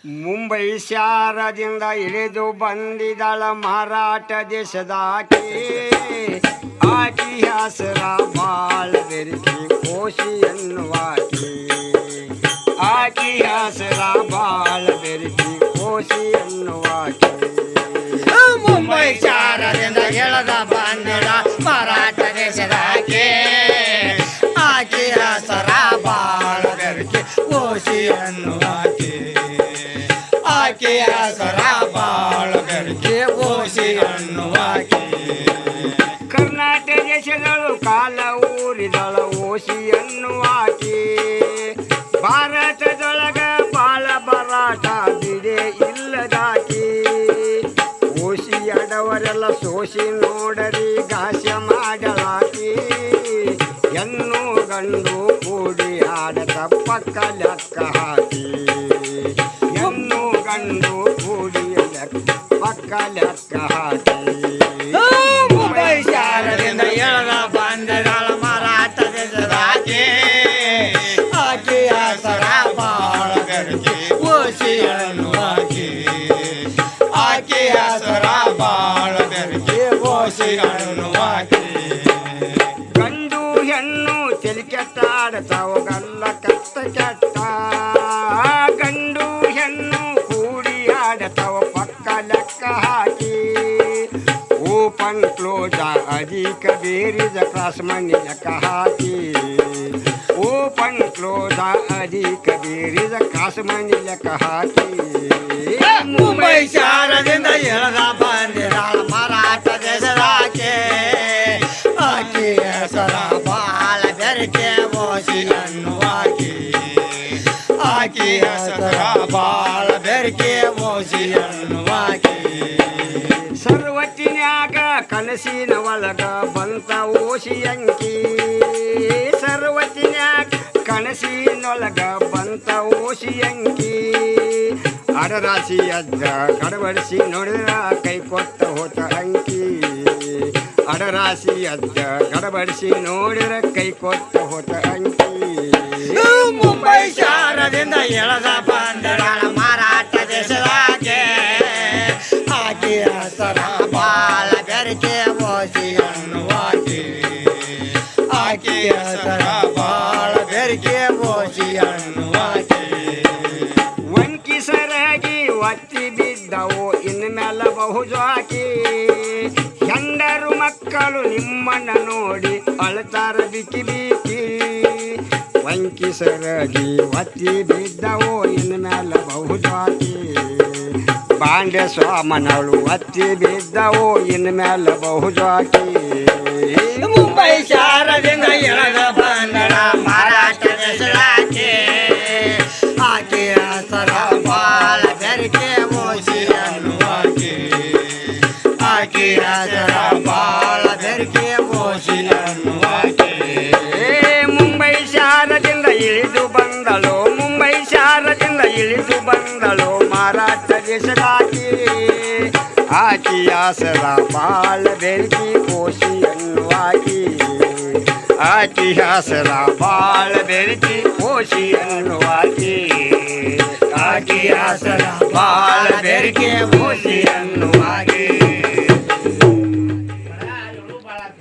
ಮುಂಬೈ ಶಾರದಿಂದ ಇಳಿದು ಬಂದಿದಳ ಮಾರಾಟ ದೇಶದಾಕೆ ಆಕಿ ಹೆಸರ ಬಾಳ ಬೆರಕಿ ಕೋಶಿ ಎನ್ನುವಾಕಿ ಆಕಿ ಹೆಸರ ಬಾಳ ಬೆರಕಿ ಕೋಶಿ ಎನ್ನುವಾಕಿ ಮುಂಬೈ ಶಾರದಿಂದ ಇಳಿದು ಬಂದಿದ ಮಾರಾಟ ದೇಶದಾಕೆ ಆಕಿ ಹೆಸರ ಬಾಳ ಬೆರಕಿ ಕೋಶಿ ಎನ್ನುವಾಕೆ ಆಕೆ ಹೆಸರ ಬಾಳ ಬೆರಕೆ ಓಸಿ ಅನ್ನುವಾಕೆ ಕರ್ನಾಟಕ ದೇಶದಳು ಕಾಲ ಊರಿದಳ ಓಸಿ ಅನ್ನುವಾಕೆ ಭಾರತದೊಳಗ ಬಾಳ ಬರಾಟ ಬಿಡೆ ಇಲ್ಲದಾಕಿ ಓಸಿ ಅಡವರೆಲ್ಲ ಸೋಸಿ ನೋಡರಿ ಗಾಸ್ಯ ಮಾಡಲಾಕಿ ಹೆಣ್ಣು ಗಂಡು ಕೂಡಿ ಆಡತ ಪಕ್ಕ ಲೆಕ್ಕ ಹಾಕಿ ಗಂಡು ಕೂಡಿ ಪಕ್ಕ ಲೆಕ್ಕ ಹಾಕಿ ಮುಂಬೈ ಶಾರದಿಂದ ಎಳದ ಬಂದಗಳ ಮಾರಾಟ ದೇಶದಾಕೆ ಆಕೆ ಹೆಸರ ಬಾಳ ಬೆರಕೆ ಓಸಿ ಅನ್ನುವಾಕೆ ಆಕೆ ಹೆಸರ ಬಾಳ ಬೆರಕೆ ಓಸಿ ಅನ್ನುವಾಕೆ ಗಂಡು ಹೆಣ್ಣು ತೆಲಿ ಕೆಟ್ಟಾಡತಾವ ಗಲ್ಲ ಕಷ್ಟ ಕೆಟ್ಟ ಗಂಡು ಹೆಣ್ಣು ಕೂಡಿ ಆಡತಾವ ಪಕ್ಕ ಲೆಕ್ಕ ಹಾಕಿ ಓಪನ್ ಕ್ಲೋಜ ಅಧಿಕ ಬೇರಿದ ಕ್ಲಾಸ್ ಮನಿ ಲೆಕ್ಕ ಹಾಕಿ ಓಪನ್ ಕ್ಲೋಜ ಅಧಿಕ ಬೇರಿದ ಕ್ಲಾಸ್ ಮನಿ ಲೆಕ್ಕ ಹಾಕಿ ಮುಂಬೈ ಶಾರದಿಂದ ಎಳದ ಬಂದಿರಾಳ ಮಾರಾಟ ದೇಶದಾಕೆ ಆಕೆ ಹೆಸರ ಬಾಳ ಬೆರಕೆ ಓಸಿ ಅನ್ನುವಾಕೆ ಆಕೆ ಹೆಸರ ಬಾಳ ಬೆರಕೆ ಓಸಿ ಅನ್ನುವಾಕೆ ಸರ್ವತ್ತಿನ್ಯಾಗ ಕನಸಿನ ಒಳಗ ಬಂತ ಓಸಿ ಅಂಕಿ ಸರ್ವತ್ತಿನ್ಯಾಗ ಕನಸಿನೊಳಗ ಬಂತ ಓಸಿ ಅಂಕಿ ಅಡರಾಶಿ ಅಜ್ಜ ಗಡಬಡಿಸಿ ನೋಡಿದ್ರ ಕೈ ಕೊಟ್ಟ ಹೋತ ಅಂಕಿ ಅಡರಾಶಿ ಅಜ್ಜ ಗಡಬಡಿಸಿ ನೋಡಿದ್ರ ಕೈ ಕೊಟ್ಟ ಹೋತ ಅಂಕಿ ಮುಂಬೈ ಶಾರದಿಂದ ಎಳದ ಬಂದಗಳ ಮಾರಾಟ ದೇಶದಾಗೆ ಆಕೆ ಹೆಸರ ಬಾಳ ಬೆರಕೆ ಓಸಿ ಅನ್ನುವಾಕೆ ಆಕೆ ಹೆಸರ ಬಾಳ ಬೆರಕೆ ಓಸಿ ಅನ್ನುವಾಕೆ ವಂಕಿ ಸರಾಗಿ ಒತ್ತಿ ಬಿದ್ದವು ಇನ್ಮೇಲೆ ಬಹುಜಾಕಿ ಹೆಂಡರು ಮಕ್ಕಳು ನಿಮ್ಮನ್ನ ನೋಡಿ ಅಳ್ತಾರ ಬಿಕ್ಕಿ ಬಿಕ್ಕಿ ವಂಕಿ ಸರಾಗಿ ಒತ್ತಿ ಬಿದ್ದವು ಇನ್ಮೇಲೆ ಬಹುಜಾಕಿ ಬಾಂಡೆ ಸ್ವಾಮನವಳು ಒತ್ತಿ ಬಿದ್ದವು ಇನ್ಮೇಲೆ ಬಹುಜಾಕಿ ಮುಂಬೈ ಶಾರದಿಂದ ಎಳದ ಬಂದಳ ಮಾರಾಟ ದೇಶದಾಕೆ ಆಕೆ ಹೆಸರ ಬಾಳ ಬೆರಕೆ ಓಸಿ ಅನ್ನುವಾಕೆ ಆಕೆ ಹೆಸರ ಬಾಳ ಬೆರಕೆ ಓಸಿ ಅನ್ನುವಾಕೆ ಮುಂಬೈ ಶಾರದಿಂದ ಇಳಿದು ಬಂದಳು ಮುಂಬೈ ಶಾರದಿಂದ ಇಳಿದು ಬಂದಳು ಮಾರಾಟ ದೇಶದಾಕಿ ಆಕಿ ಹೆಸರ ಬಾಳ ಬೆರಕಿ ಕೋಶಿ ಅನ್ನುವಾಕಿ ಆಕಿ ಹೆಸರ ಬಾಳ ಬೆರಕಿ ಕೋಶಿ ಅನ್ನುವಾಕಿ ಆಕಿ ಹೆಸರ ಬಾಳ ಬೆರಕೆ ಕೋಶಿ ಅನ್ನುವಾಕಿ